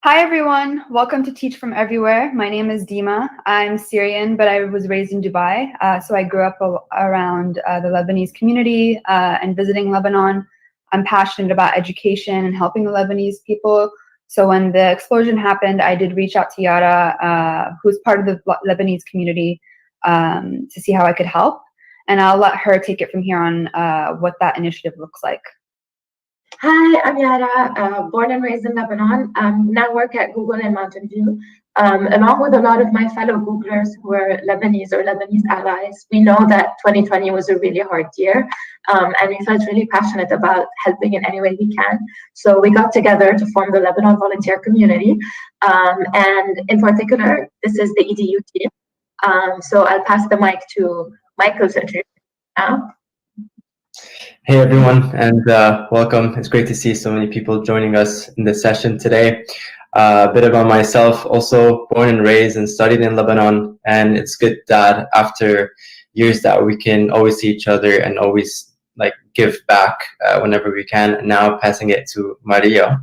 Hi everyone, welcome to Teach from Everywhere. My name is Dima. I'm Syrian, but I was raised in Dubai. So I grew up around the Lebanese community and visiting Lebanon. I'm passionate about education and helping the Lebanese people. So when the explosion happened, I did reach out to Yara, who's part of the Lebanese community, to see how I could help. And I'll let her take it from here on what that initiative looks like. Hi, I'm Yara, born and raised in Lebanon. Now work at Google in Mountain View. Along with a lot of my fellow Googlers who are Lebanese or Lebanese allies, we know that 2020 was a really hard year, and we felt really passionate about helping in any way we can. So we got together to form the Lebanon Volunteer Community, and in particular, this is the EDU team. So I'll pass the mic to Michael to introduce now. Hey everyone, and welcome. It's great to see so many people joining us in this session today. A bit about myself, also born and raised and studied in Lebanon, and it's good that after years that we can always see each other and always give back whenever we can. Now passing it to Maria.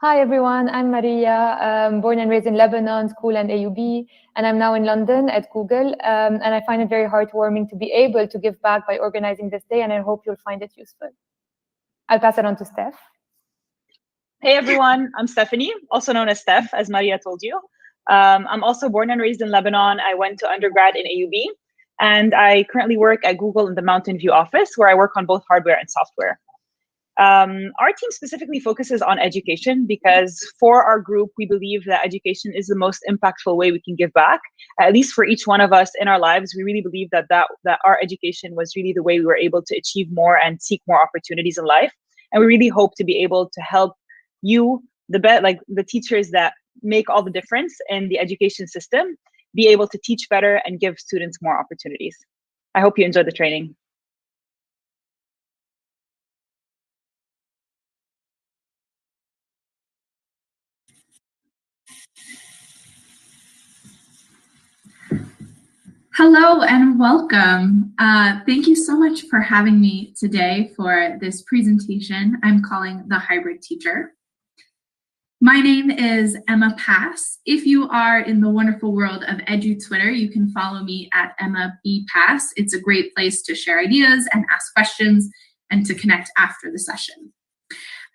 Hi everyone, I'm Maria, born and raised in Lebanon, school and AUB, and I'm now in London at Google, and I find it very heartwarming to be able to give back by organizing this day, and I hope you'll find it useful. I'll pass it on to Steph. Hey everyone, I'm Stephanie, also known as Steph, as Maria told you. I'm also born and raised in Lebanon. I went to undergrad in AUB, and I currently work at Google in the Mountain View office, where I work on both hardware and software. Our team specifically focuses on education because for our group, we believe that education is the most impactful way we can give back. At least for each one of us in our lives, we really believe that our education was really the way we were able to achieve more and seek more opportunities in life. And we really hope to be able to help you, the teachers that make all the difference in the education system, be able to teach better and give students more opportunities. I hope you enjoy the training. Hello and welcome. Thank you so much for having me today for this presentation I'm calling The Hybrid Teacher. My name is Emma Pass. If you are in the wonderful world of Edu Twitter, you can follow me at Emma B. Pass. It's a great place to share ideas and ask questions and to connect after the session.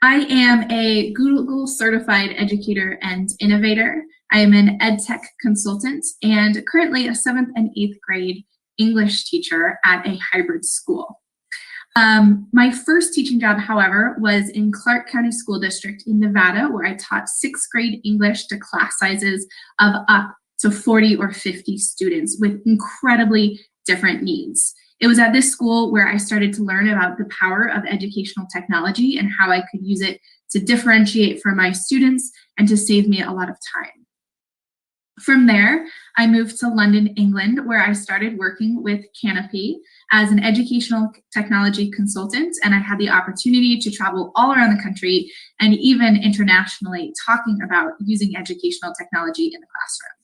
I am a Google certified educator and innovator. I am an EdTech consultant and currently a 7th and 8th grade English teacher at a hybrid school. My first teaching job, however, was in Clark County School District in Nevada, where I taught 6th grade English to class sizes of up to 40 or 50 students with incredibly different needs. It was at this school where I started to learn about the power of educational technology and how I could use it to differentiate for my students and to save me a lot of time. From there, I moved to London, England, where I started working with Canopy as an educational technology consultant, and I had the opportunity to travel all around the country and even internationally talking about using educational technology in the classroom.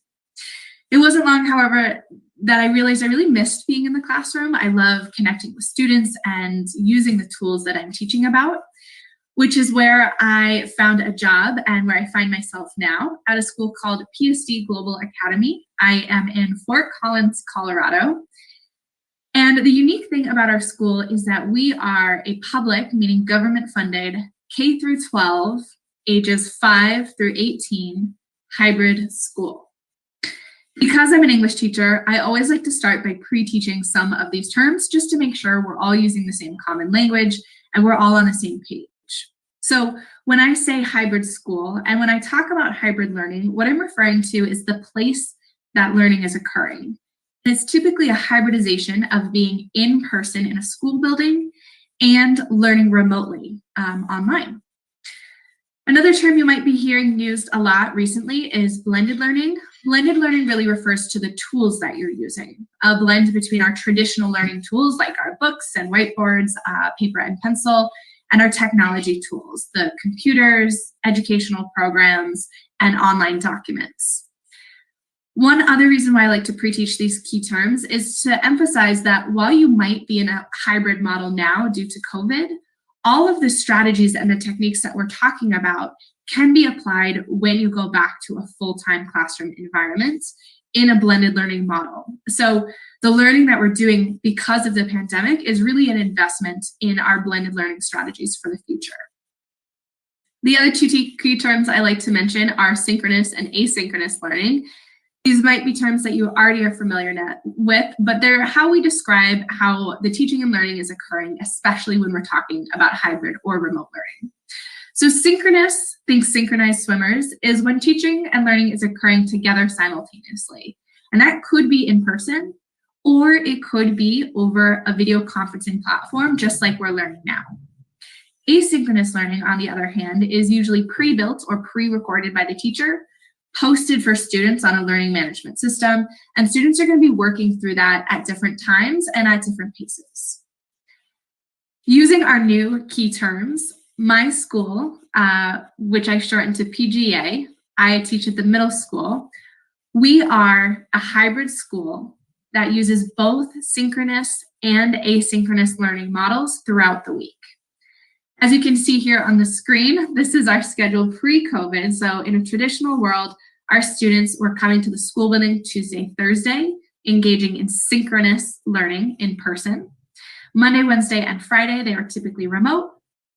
It wasn't long, however, that I realized I really missed being in the classroom. I love connecting with students and using the tools that I'm teaching about, which is where I found a job and where I find myself now at a school called PSD Global Academy. I am in Fort Collins, Colorado. And the unique thing about our school is that we are a public, meaning government funded, K through 12, ages 5 through 18, hybrid school. Because I'm an English teacher, I always like to start by pre-teaching some of these terms just to make sure we're all using the same common language and we're all on the same page. So when I say hybrid school and when I talk about hybrid learning, what I'm referring to is the place that learning is occurring. It's typically a hybridization of being in person in a school building and learning remotely online. Another term you might be hearing used a lot recently is blended learning. Blended learning really refers to the tools that you're using, a blend between our traditional learning tools like our books and whiteboards, paper and pencil, and our technology tools, the computers, educational programs, and online documents. One other reason why I like to pre-teach these key terms is to emphasize that while you might be in a hybrid model now due to COVID, all of the strategies and the techniques that we're talking about can be applied when you go back to a full-time classroom environment in a blended learning model. So the learning that we're doing because of the pandemic is really an investment in our blended learning strategies for the future. The other two key terms I like to mention are synchronous and asynchronous learning. These might be terms that you already are familiar with, but they're how we describe how the teaching and learning is occurring, especially when we're talking about hybrid or remote learning. So synchronous, think synchronized swimmers, is when teaching and learning is occurring together simultaneously. And that could be in person, or it could be over a video conferencing platform, just like we're learning now. Asynchronous learning, on the other hand, is usually pre-built or pre-recorded by the teacher, posted for students on a learning management system, and students are going to be working through that at different times and at different paces. Using our new key terms, my school, which I shortened to PGA, I teach at the middle school. We are a hybrid school that uses both synchronous and asynchronous learning models throughout the week. As you can see here on the screen, this is our schedule pre-COVID. So in a traditional world, our students were coming to the school building Tuesday, Thursday, engaging in synchronous learning in person. Monday, Wednesday, and Friday, they were typically remote,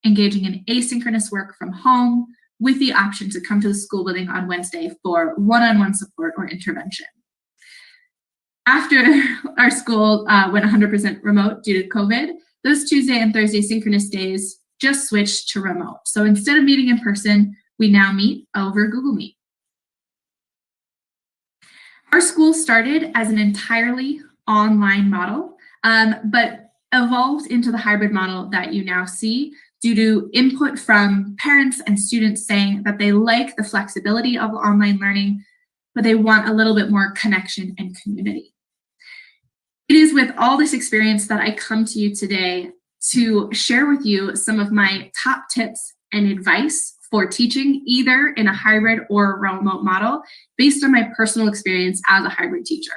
engaging in asynchronous work from home with the option to come to the school building on Wednesday for one-on-one support or intervention. After our school went 100% remote due to COVID, those Tuesday and Thursday synchronous days just switched to remote. So instead of meeting in person, we now meet over Google Meet. Our school started as an entirely online model, but evolved into the hybrid model that you now see due to input from parents and students saying that they like the flexibility of online learning, but they want a little bit more connection and community. It is with all this experience that I come to you today to share with you some of my top tips and advice for teaching either in a hybrid or a remote model based on my personal experience as a hybrid teacher.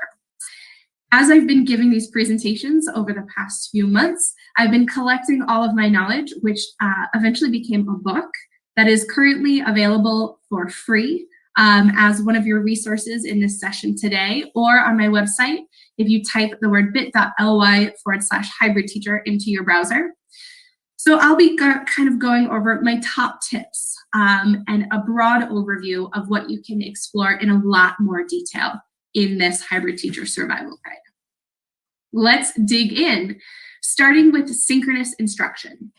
As I've been giving these presentations over the past few months, I've been collecting all of my knowledge, which eventually became a book that is currently available for free as one of your resources in this session today, or on my website, if you type the word bit.ly/hybrid teacher into your browser. So I'll be kind of going over my top tips and a broad overview of what you can explore in a lot more detail in this hybrid teacher survival guide. Let's dig in, starting with synchronous instruction.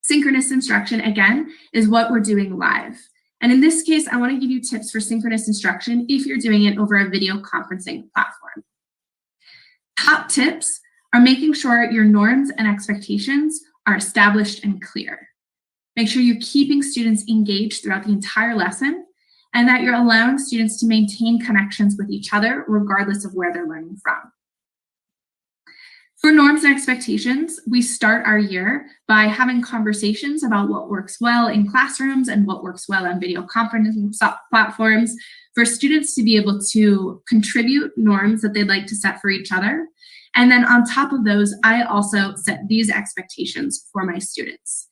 Synchronous instruction, again, is what we're doing live. And in this case, I want to give you tips for synchronous instruction if you're doing it over a video conferencing platform. Top tips are making sure your norms and expectations are established and clear. Make sure you're keeping students engaged throughout the entire lesson and that you're allowing students to maintain connections with each other regardless of where they're learning from. For norms and expectations, we start our year by having conversations about what works well in classrooms and what works well on video conferencing platforms for students to be able to contribute norms that they'd like to set for each other. And then on top of those, I also set these expectations for my students.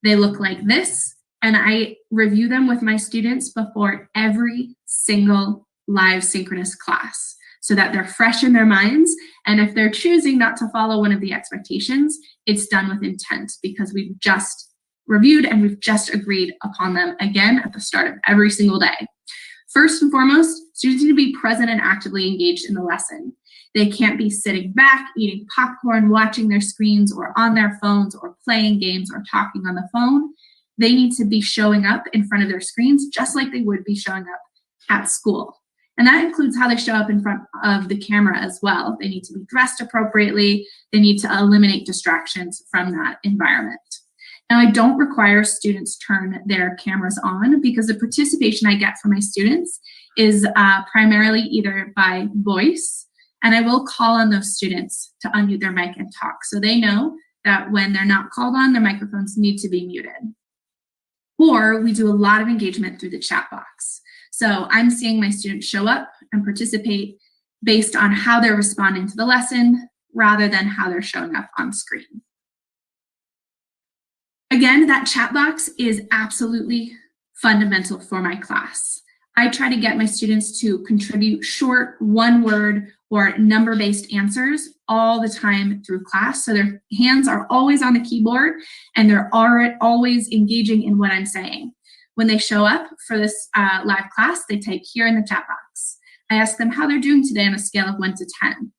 They look like this, and I review them with my students before every single live synchronous class, so that they're fresh in their minds. And if they're choosing not to follow one of the expectations, it's done with intent because we've just reviewed and we've just agreed upon them again at the start of every single day. First and foremost, students need to be present and actively engaged in the lesson. They can't be sitting back, eating popcorn, watching their screens or on their phones or playing games or talking on the phone. They need to be showing up in front of their screens just like they would be showing up at school. And that includes how they show up in front of the camera as well. They need to be dressed appropriately. They need to eliminate distractions from that environment. Now, I don't require students turn their cameras on because the participation I get from my students is primarily either by voice, and I will call on those students to unmute their mic and talk so they know that when they're not called on, their microphones need to be muted. Or we do a lot of engagement through the chat box. So I'm seeing my students show up and participate based on how they're responding to the lesson rather than how they're showing up on screen. Again, that chat box is absolutely fundamental for my class. I try to get my students to contribute short, one-word or number-based answers all the time through class. So their hands are always on the keyboard and they're always engaging in what I'm saying. When they show up for this live class, they type here in the chat box. I ask them how they're doing today on a scale of 1 to 10.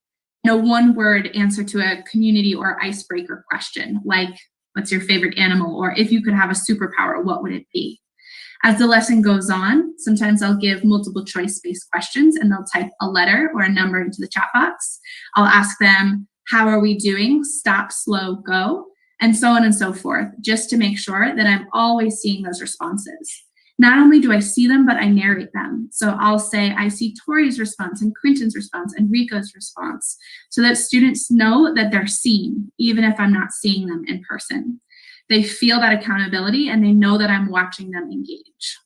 A one-word answer to a community or icebreaker question, like, what's your favorite animal? Or if you could have a superpower, what would it be? As the lesson goes on, sometimes I'll give multiple choice-based questions and they'll type a letter or a number into the chat box. I'll ask them, how are we doing? Stop, slow, go, and so on and so forth, just to make sure that I'm always seeing those responses. Not only do I see them, but I narrate them. So I'll say, I see Tori's response and Quinton's response and Rico's response, so that students know that they're seen, even if I'm not seeing them in person. They feel that accountability and they know that I'm watching them engage.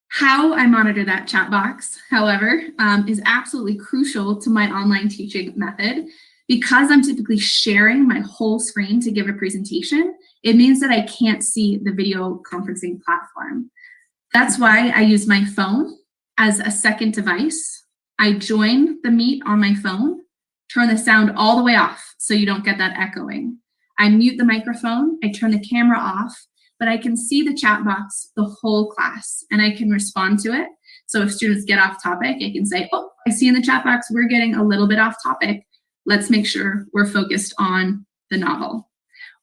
How I monitor that chat box, however, is absolutely crucial to my online teaching method. Because I'm typically sharing my whole screen to give a presentation, it means that I can't see the video conferencing platform. That's why I use my phone as a second device. I join the meet on my phone, turn the sound all the way off so you don't get that echoing. I mute the microphone, I turn the camera off, but I can see the chat box the whole class and I can respond to it. So if students get off topic, I can say, oh, I see in the chat box we're getting a little bit off topic. Let's make sure we're focused on the novel.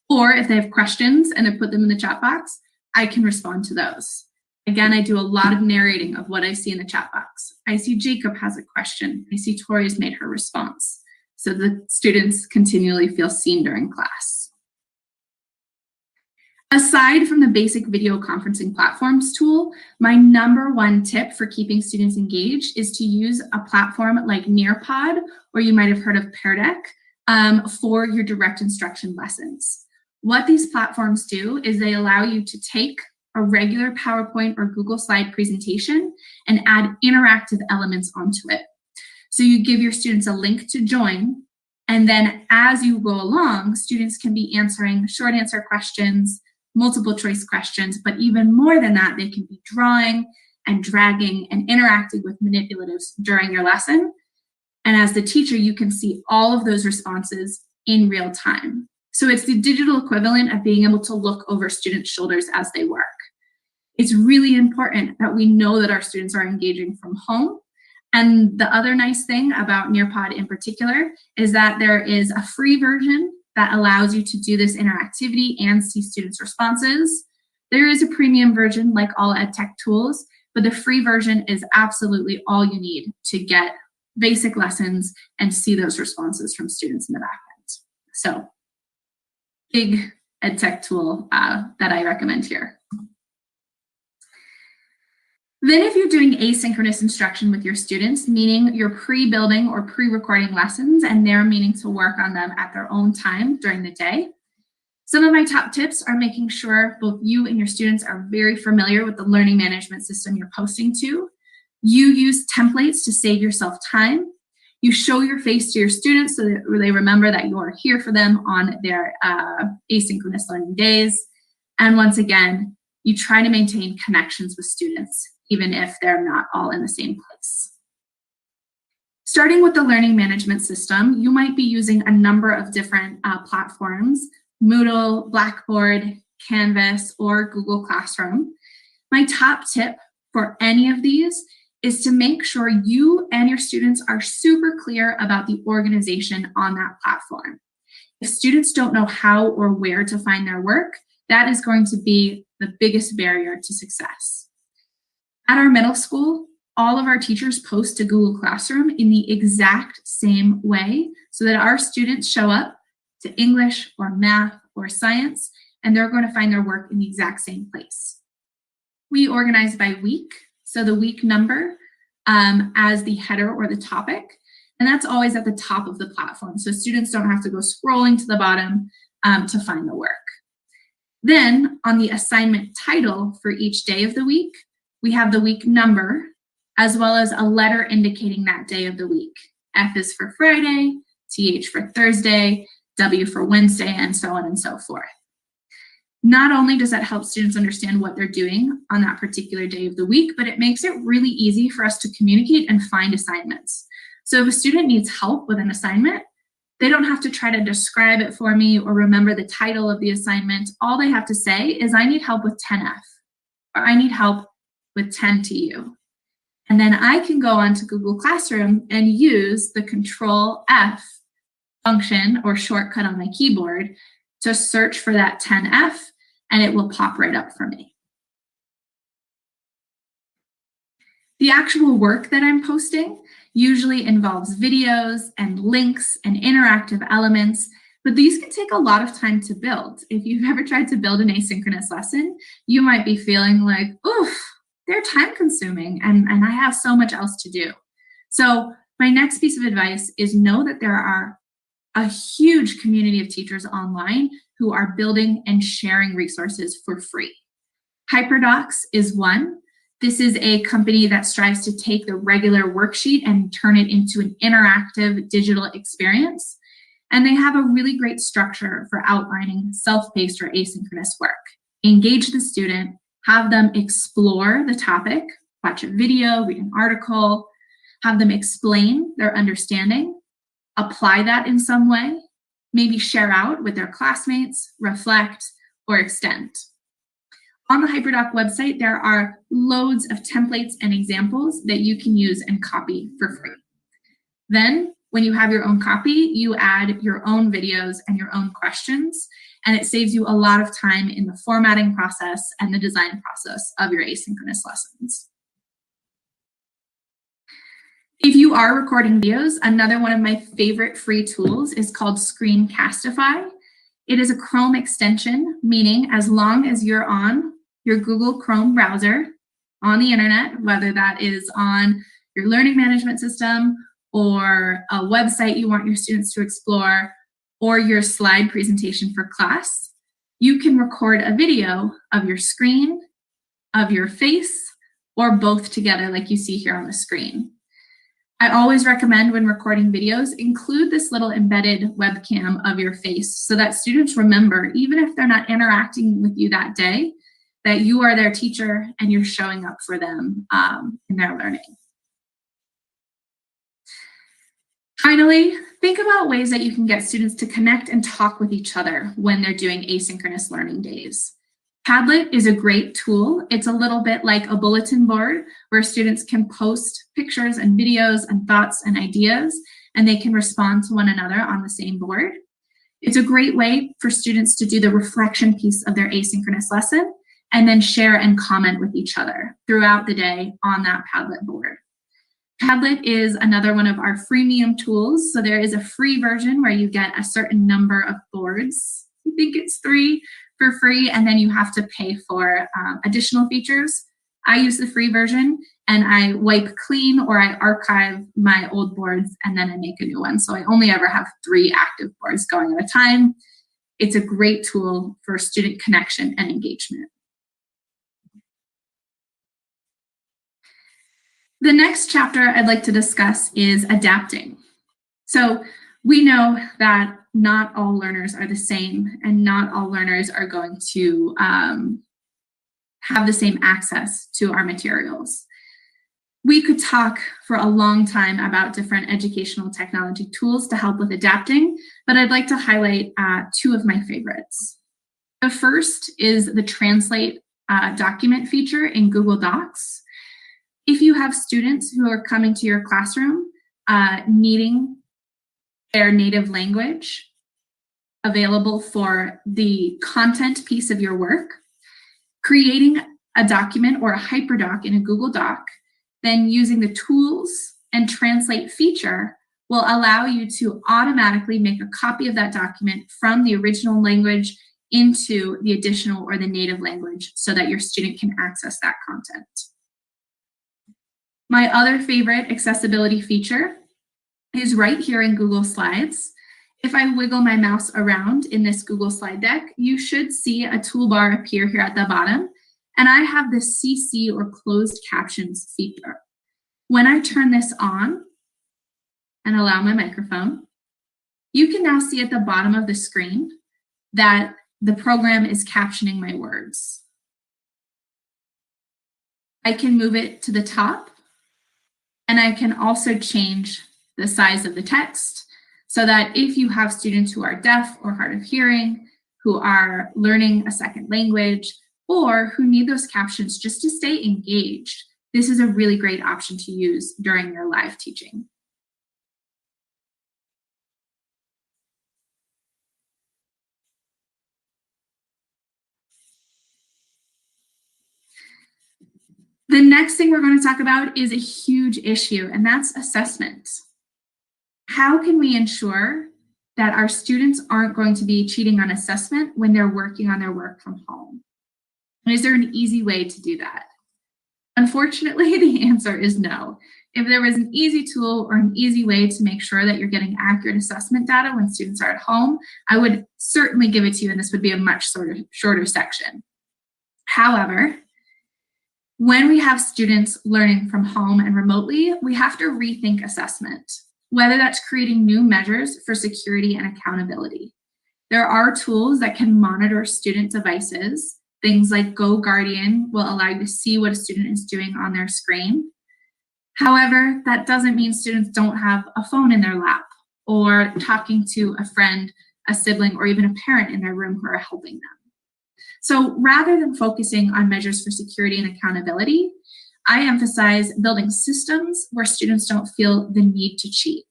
Or if they have questions and I put them in the chat box, I can respond to those. Again, I do a lot of narrating of what I see in the chat box. I see Jacob has a question. I see Tori's made her response. So the students continually feel seen during class. Aside from the basic video conferencing platforms tool, my #1 tip for keeping students engaged is to use a platform like Nearpod, or you might have heard of Hyperdoc, for your direct instruction lessons. What these platforms do is they allow you to take a regular PowerPoint or Google slide presentation and add interactive elements onto it. So you give your students a link to join, and then as you go along, students can be answering short answer questions, multiple choice questions, but even more than that, they can be drawing and dragging and interacting with manipulatives during your lesson. And as the teacher, you can see all of those responses in real time. So it's the digital equivalent of being able to look over students' shoulders as they work. It's really important that we know that our students are engaging from home. And the other nice thing about Nearpod in particular is that there is a free version that allows you to do this interactivity and see students' responses. There is a premium version like all EdTech tools, but the free version is absolutely all you need to get basic lessons and see those responses from students in the back end. So, big EdTech tool that I recommend here. Then if you're doing asynchronous instruction with your students, meaning you're pre-building or pre-recording lessons and they're meaning to work on them at their own time during the day, some of my top tips are making sure both you and your students are very familiar with the learning management system you're posting to. You use templates to save yourself time. You show your face to your students so that they remember that you are here for them on their asynchronous learning days. And once again, you try to maintain connections with students, even if they're not all in the same place. Starting with the learning management system, you might be using a number of different platforms, Moodle, Blackboard, Canvas, or Google Classroom. My top tip for any of these is to make sure you and your students are super clear about the organization on that platform. If students don't know how or where to find their work, that is going to be the biggest barrier to success. At our middle school, all of our teachers post to Google Classroom in the exact same way so that our students show up to English or math or science, and they're going to find their work in the exact same place. We organize by week, so the week number as the header or the topic, and that's always at the top of the platform, so students don't have to go scrolling to the bottom to find the work. Then on the assignment title for each day of the week, we have the week number, as well as a letter indicating that day of the week. F is for Friday, TH for Thursday, W for Wednesday, and so on and so forth. Not only does that help students understand what they're doing on that particular day of the week, but it makes it really easy for us to communicate and find assignments. So if a student needs help with an assignment, they don't have to try to describe it for me or remember the title of the assignment. All they have to say is, I need help with 10F, or I need help with 10TU. And then I can go onto Google Classroom and use the Control F function or shortcut on my keyboard to search for that 10F, and it will pop right up for me. The actual work that I'm posting usually involves videos and links and interactive elements, but these can take a lot of time to build. If you've ever tried to build an asynchronous lesson, you might be feeling like, oof, they're time consuming and I have so much else to do. So my next piece of advice is know that there are a huge community of teachers online who are building and sharing resources for free. Hyperdoc is one. This is a company that strives to take the regular worksheet and turn it into an interactive digital experience. And they have a really great structure for outlining self-paced or asynchronous work. Engage the student, have them explore the topic, watch a video, read an article, have them explain their understanding, apply that in some way, maybe share out with their classmates, reflect, or extend. On the Hyperdoc website, there are loads of templates and examples that you can use and copy for free. Then, when you have your own copy, you add your own videos and your own questions, and it saves you a lot of time in the formatting process and the design process of your asynchronous lessons. If you are recording videos, another one of my favorite free tools is called Screencastify. It is a Chrome extension, meaning as long as you're on your Google Chrome browser on the internet, whether that is on your learning management system or a website you want your students to explore, or your slide presentation for class, you can record a video of your screen, of your face, or both together like you see here on the screen. I always recommend when recording videos, include this little embedded webcam of your face so that students remember, even if they're not interacting with you that day, that you are their teacher and you're showing up for them in their learning. Finally, think about ways that you can get students to connect and talk with each other when they're doing asynchronous learning days. Padlet is a great tool. It's a little bit like a bulletin board where students can post pictures and videos and thoughts and ideas, and they can respond to one another on the same board. It's a great way for students to do the reflection piece of their asynchronous lesson and then share and comment with each other throughout the day on that Padlet board. Padlet is another one of our freemium tools. So there is a free version where you get a certain number of boards. I think it's 3 for free, and then you have to pay for additional features. I use the free version and I wipe clean or I archive my old boards and then I make a new one. So I only ever have 3 active boards going at a time. It's a great tool for student connection and engagement. The next chapter I'd like to discuss is adapting. So we know that not all learners are the same and not all learners are going to have the same access to our materials. We could talk for a long time about different educational technology tools to help with adapting, but I'd like to highlight 2 of my favorites. The first is the Translate document feature in Google Docs. If you have students who are coming to your classroom needing their native language available for the content piece of your work, creating a document or a Hyperdoc in a Google Doc, then using the tools and translate feature will allow you to automatically make a copy of that document from the original language into the additional or the native language so that your student can access that content. My other favorite accessibility feature is right here in Google Slides. If I wiggle my mouse around in this Google slide deck, you should see a toolbar appear here at the bottom, and I have the CC or closed captions feature. When I turn this on and allow my microphone, you can now see at the bottom of the screen that the program is captioning my words. I can move it to the top, and I can also change the size of the text so that if you have students who are deaf or hard of hearing, who are learning a second language, or who need those captions just to stay engaged, this is a really great option to use during your live teaching. The next thing we're going to talk about is a huge issue, and that's assessment. How can we ensure that our students aren't going to be cheating on assessment when they're working on their work from home? And is there an easy way to do that? Unfortunately, the answer is no. If there was an easy tool or an easy way to make sure that you're getting accurate assessment data when students are at home, I would certainly give it to you, and this would be a much shorter section. However, when we have students learning from home and remotely, we have to rethink assessment, whether that's creating new measures for security and accountability. There are tools that can monitor student devices. Things like GoGuardian will allow you to see what a student is doing on their screen. However, that doesn't mean students don't have a phone in their lap or talking to a friend, a sibling, or even a parent in their room who are helping them. So rather than focusing on measures for security and accountability, I emphasize building systems where students don't feel the need to cheat.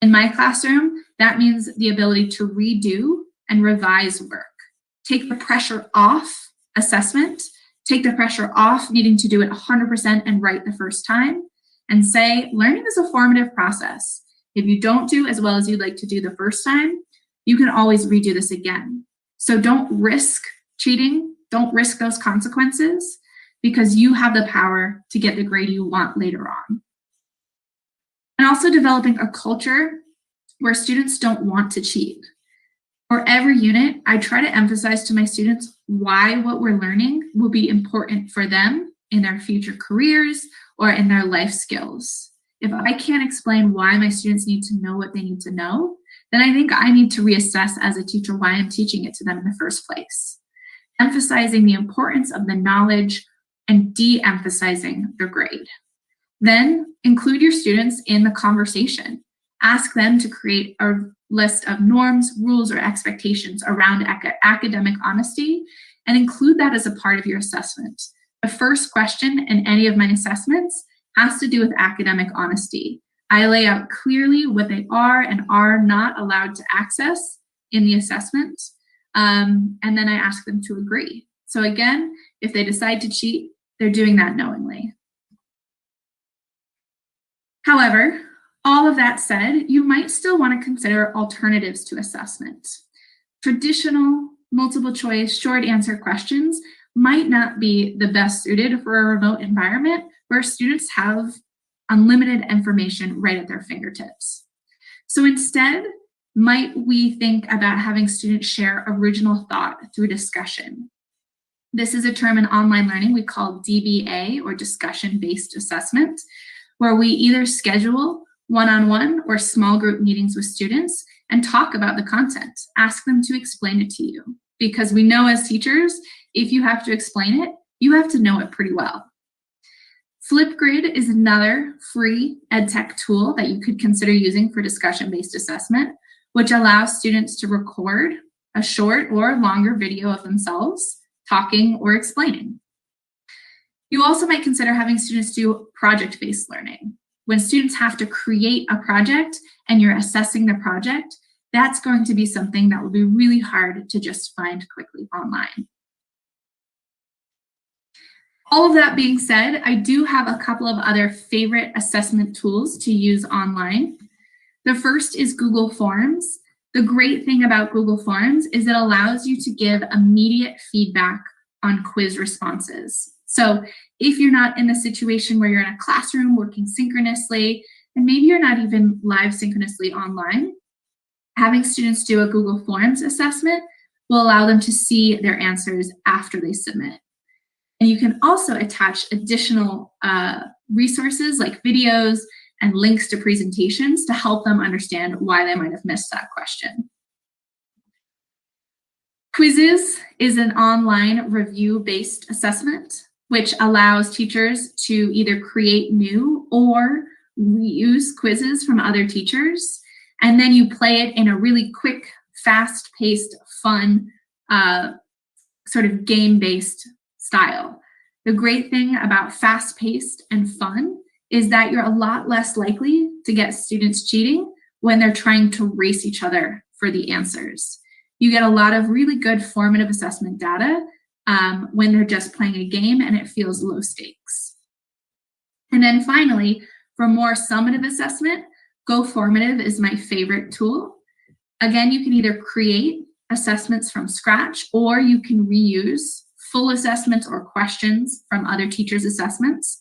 In my classroom, that means the ability to redo and revise work. Take the pressure off assessment, take the pressure off needing to do it 100% and right the first time, and say, learning is a formative process. If you don't do as well as you'd like to do the first time, you can always redo this again. So don't risk cheating, don't risk those consequences, because you have the power to get the grade you want later on. And also developing a culture where students don't want to cheat. For every unit, I try to emphasize to my students why what we're learning will be important for them in their future careers or in their life skills. If I can't explain why my students need to know what they need to know, then I think I need to reassess as a teacher why I'm teaching it to them in the first place. Emphasizing the importance of the knowledge and de-emphasizing the grade. Then include your students in the conversation. Ask them to create a list of norms, rules, or expectations around academic honesty, and include that as a part of your assessment. The first question in any of my assessments has to do with academic honesty. I lay out clearly what they are and are not allowed to access in the assessment, and then I ask them to agree. So again, if they decide to cheat, they're doing that knowingly. However, all of that said, you might still want to consider alternatives to assessment. Traditional, multiple choice, short answer questions might not be the best suited for a remote environment where students have unlimited information right at their fingertips. So instead, might we think about having students share original thought through discussion? This is a term in online learning we call DBA, or discussion-based assessment, where we either schedule one-on-one or small group meetings with students and talk about the content, ask them to explain it to you. Because we know as teachers, if you have to explain it, you have to know it pretty well. Flipgrid is another free EdTech tool that you could consider using for discussion-based assessment, which allows students to record a short or longer video of themselves talking or explaining. You also might consider having students do project-based learning. When students have to create a project and you're assessing the project, that's going to be something that will be really hard to just find quickly online. All of that being said, I do have a couple of other favorite assessment tools to use online. The first is Google Forms. The great thing about Google Forms is it allows you to give immediate feedback on quiz responses. So if you're not in the situation where you're in a classroom working synchronously, and maybe you're not even live synchronously online, having students do a Google Forms assessment will allow them to see their answers after they submit. And you can also attach additional resources like videos and links to presentations to help them understand why they might have missed that question. Quizzes is an online review-based assessment, which allows teachers to either create new or reuse quizzes from other teachers, and then you play it in a really quick, fast-paced, fun, sort of game-based style. The great thing about fast-paced and fun is that you're a lot less likely to get students cheating when they're trying to race each other for the answers. You get a lot of really good formative assessment data when they're just playing a game and it feels low stakes. And then finally, for more summative assessment, Go Formative is my favorite tool. Again, you can either create assessments from scratch or you can reuse full assessments or questions from other teachers' assessments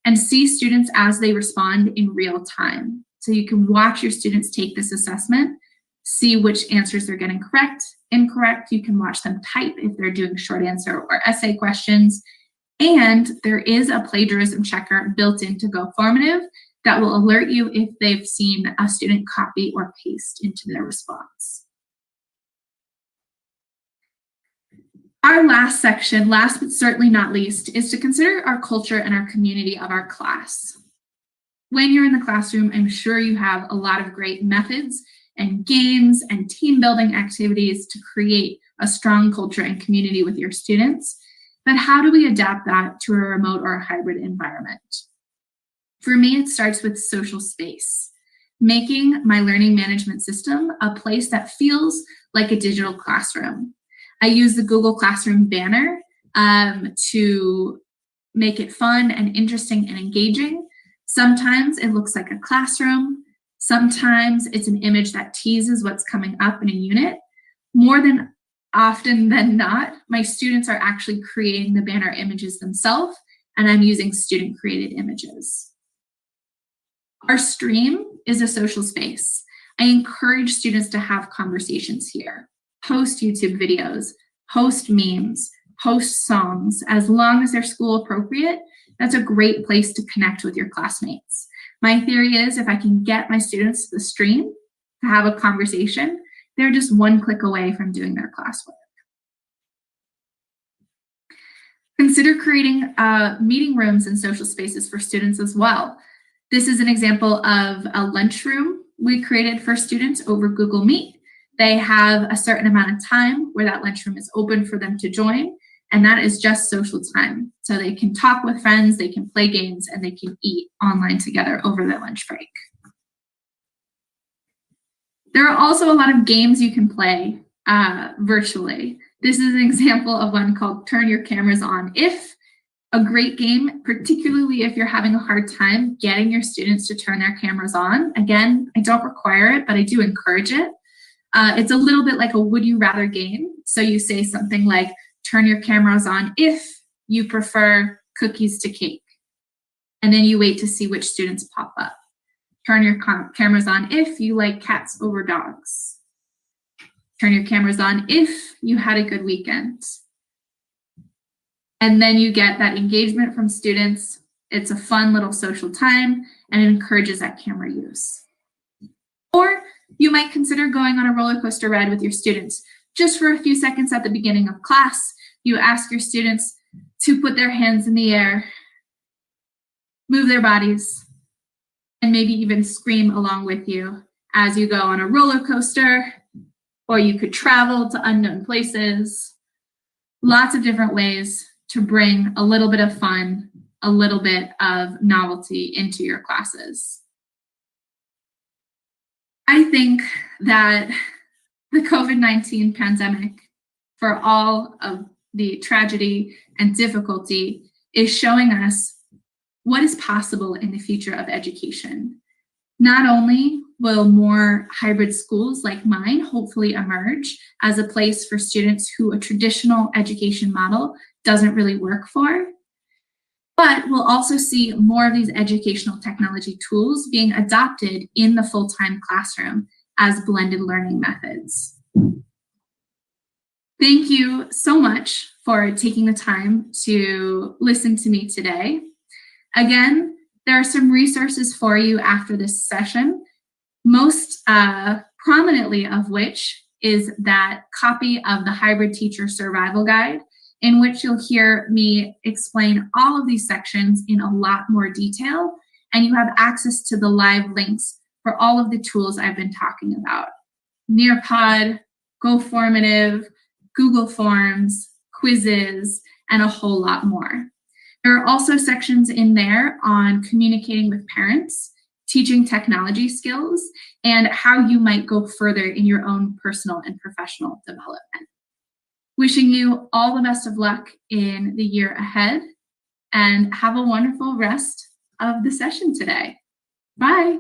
and see students as they respond in real time. So you can watch your students take this assessment, see which answers they're getting correct, incorrect. You can watch them type if they're doing short answer or essay questions. And there is a plagiarism checker built into Go Formative that will alert you if they've seen a student copy or paste into their response. Our last section, last but certainly not least, is to consider our culture and our community of our class. When you're in the classroom, I'm sure you have a lot of great methods and games and team building activities to create a strong culture and community with your students. But how do we adapt that to a remote or a hybrid environment? For me, it starts with social space, making my learning management system a place that feels like a digital classroom. I use the Google Classroom banner to make it fun and interesting and engaging. Sometimes it looks like a classroom. Sometimes it's an image that teases what's coming up in a unit. More than often than not, my students are actually creating the banner images themselves, and I'm using student-created images. Our stream is a social space. I encourage students to have conversations here. Post YouTube videos, post memes, post songs, as long as they're school appropriate. That's a great place to connect with your classmates. My theory is if I can get my students to the stream to have a conversation, they're just one click away from doing their classwork. Consider creating meeting rooms and social spaces for students as well. This is an example of a lunchroom we created for students over Google Meet. They have a certain amount of time where that lunchroom is open for them to join, and that is just social time. So they can talk with friends, they can play games, and they can eat online together over their lunch break. There are also a lot of games you can play virtually. This is an example of one called Turn Your Cameras On If. A great game, particularly if you're having a hard time getting your students to turn their cameras on. Again, I don't require it, but I do encourage it. It's a little bit like a would you rather game. So you say something like, turn your cameras on if you prefer cookies to cake. And then you wait to see which students pop up. Turn your cameras on if you like cats over dogs. Turn your cameras on if you had a good weekend. And then you get that engagement from students. It's a fun little social time and it encourages that camera use. Or you might consider going on a roller coaster ride with your students. Just for a few seconds at the beginning of class, you ask your students to put their hands in the air, move their bodies, and maybe even scream along with you as you go on a roller coaster, or you could travel to unknown places. Lots of different ways to bring a little bit of fun, a little bit of novelty into your classes. I think that the COVID-19 pandemic, for all of the tragedy and difficulty, is showing us what is possible in the future of education. Not only will more hybrid schools like mine hopefully emerge as a place for students who a traditional education model doesn't really work for, but we'll also see more of these educational technology tools being adopted in the full-time classroom as blended learning methods. Thank you so much for taking the time to listen to me today. Again, there are some resources for you after this session, most prominently of which is that copy of the Hybrid Teacher Survival Guide, in which you'll hear me explain all of these sections in a lot more detail, and you have access to the live links for all of the tools I've been talking about. Nearpod, GoFormative, Google Forms, quizzes, and a whole lot more. There are also sections in there on communicating with parents, teaching technology skills, and how you might go further in your own personal and professional development. Wishing you all the best of luck in the year ahead, and have a wonderful rest of the session today. Bye.